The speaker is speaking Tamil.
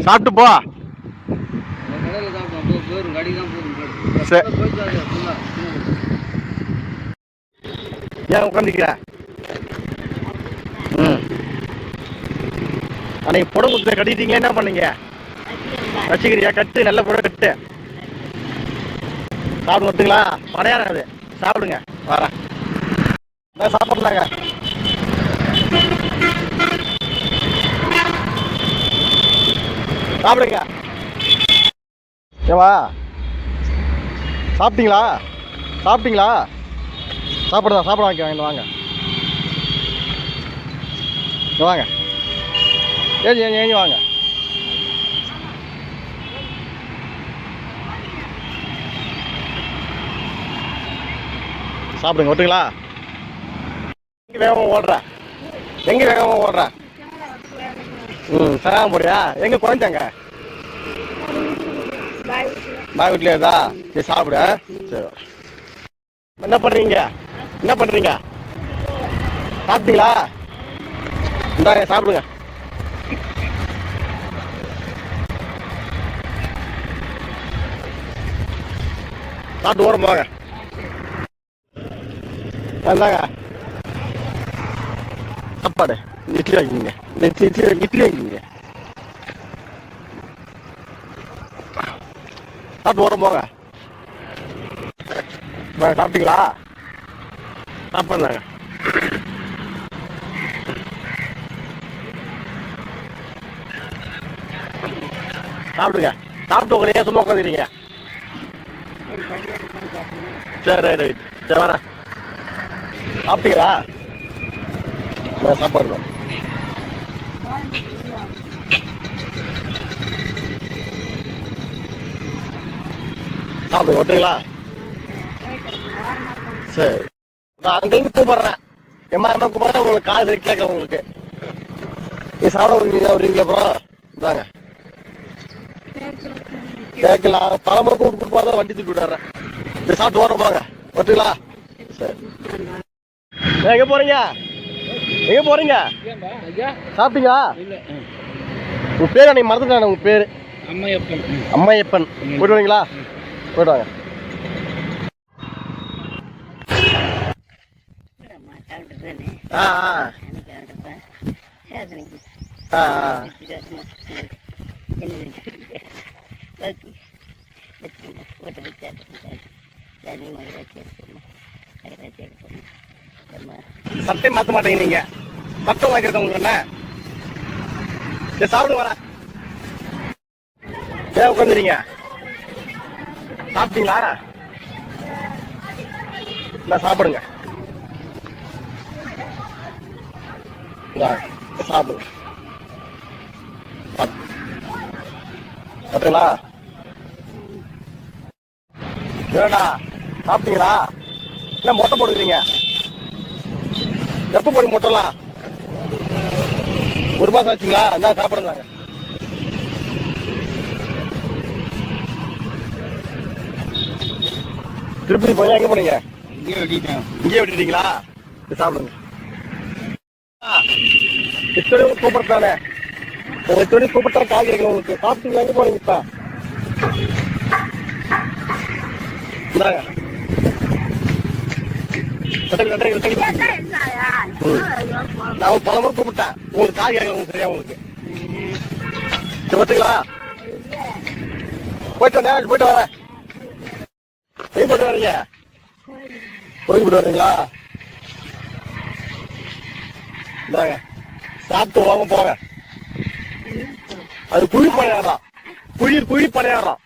சாப்பிட்டு போ. ஏன் உட்காந்துக்கிற? அன்னைக்கு புடவை குத்த கட்டிட்டீங்க, என்ன பண்ணீங்க? வச்சுக்கிறியா? கட்டு, நல்ல புடவை கட்டு. சாப்பிடு வந்துங்களா? படையாது சாப்பிடுங்க. வரேன் சாப்பிடலாங்க. சாப்பிடுங்க. ஏவா சாப்பிட்டீங்களா? சாப்பிட்டீங்களா? சாப்பிடுதான் சாப்பிட வாங்க வாங்க வாங்க. ஏஞ்சி ஏஞ்சி ஏஞ்சி வாங்க. சாப்பிடுங்க. ஒட்டுங்களா? எங்கே வேகமாக ஓடுற? எங்கே வேகமாக ஓடுற? சராம போறியா? எங்கே குறைஞ்சாங்க? பாய் வீட்லேயேதா? சரி சாப்பிடு. சரி என்ன பண்ணுறீங்க? என்ன பண்ணுறீங்க? சாப்பிட்டீங்களா? இந்தாங்க சாப்பிடுங்க. சாப்பிட்டு ஓரம் போங்க. இந்தாங்க சாப்பாடு. இட்லி வாங்கிக்கிங்க. இட்லி வாங்கிக்கிங்க. சாப்பிட்டு ஓரம் போங்க. சாப்பிட்டீங்களா? சாப்பிட்றாங்க. சாப்பிடுங்க. சாப்பிட்டு உங்களை சும்மா உட்காந்துறீங்க. சரி ரைட். சரி வரேன். சாப்பிட்டீங்களா? சாப்பாடு சாப்பிடுங்க. ஓட்டுங்களா? சரி நான் அங்கேருந்து கூப்பிட்றேன். எம்மா கூப்பிட்றேன். உங்களுக்கு கால் கேட்க உங்களுக்கு. நீ சாப்பிட வரீங்களா அப்புறம்? இந்தாங்க கேட்கலாம். தலைமுறை கூப்பிட்டு போதான் வண்டி தூக்கி விட்டுறேன். இது சாப்பிட்டு ஓரம் போங்க. ஓட்டுங்களா? சரி எங்கே போறீங்க? எங்கே போறீங்க? சாப்பிட்டீங்களா? உங்க பேர் அன்னைக்கு மறந்துட்டேன். உங்க பேர் அம்மையப்பன். அம்மையப்பன். போயிட்டு வரீங்களா? போயிட்டு வாங்க. சட்டை மாற்ற மாட்டேங்க நீங்க. சட்டம் வாங்கிருக்க உங்களுக்கு என்ன? சாப்பிடு வர. ஏன் உட்காந்துறீங்க? சாப்பிட்டீங்களா? சாப்பிடுங்க. சாப்பிடுங்க. சாப்பிட்டீங்களா? ஏடா சாப்பிட்டீங்களா? என்ன மொட்டை போடுறீங்க? எப்ப போய் மொட்டலாம்? ஒரு மாசம் ஆச்சுங்களா? என்ன சாப்பிடுங்க. திருப்பதி போய் எங்க போனீங்க? இங்கே விட்டுட்டீங்களா? சாப்பிடுங்க. கூப்பிட்டானே கூப்பிட்டா காய் கிடைக்கணும் உங்களுக்கு. சாப்பிட்டீங்களா? எங்க போறீங்க இப்ப? இந்தாங்க நான் பல முறை கூப்பிட்டேன். உங்களுக்கு காய் கிடைக்கணும் சரியா? உங்களுக்கு பார்த்தீங்களா? போயிட்டு வரேன். போயிட்டு வரேன். போயிட்டு வரீங்க? போயிட்டு வரீங்களா? இந்தாங்க சாப்பிட்டு வாங்க போங்க. அது குழி பணியாரம். குழி பணியாரம்.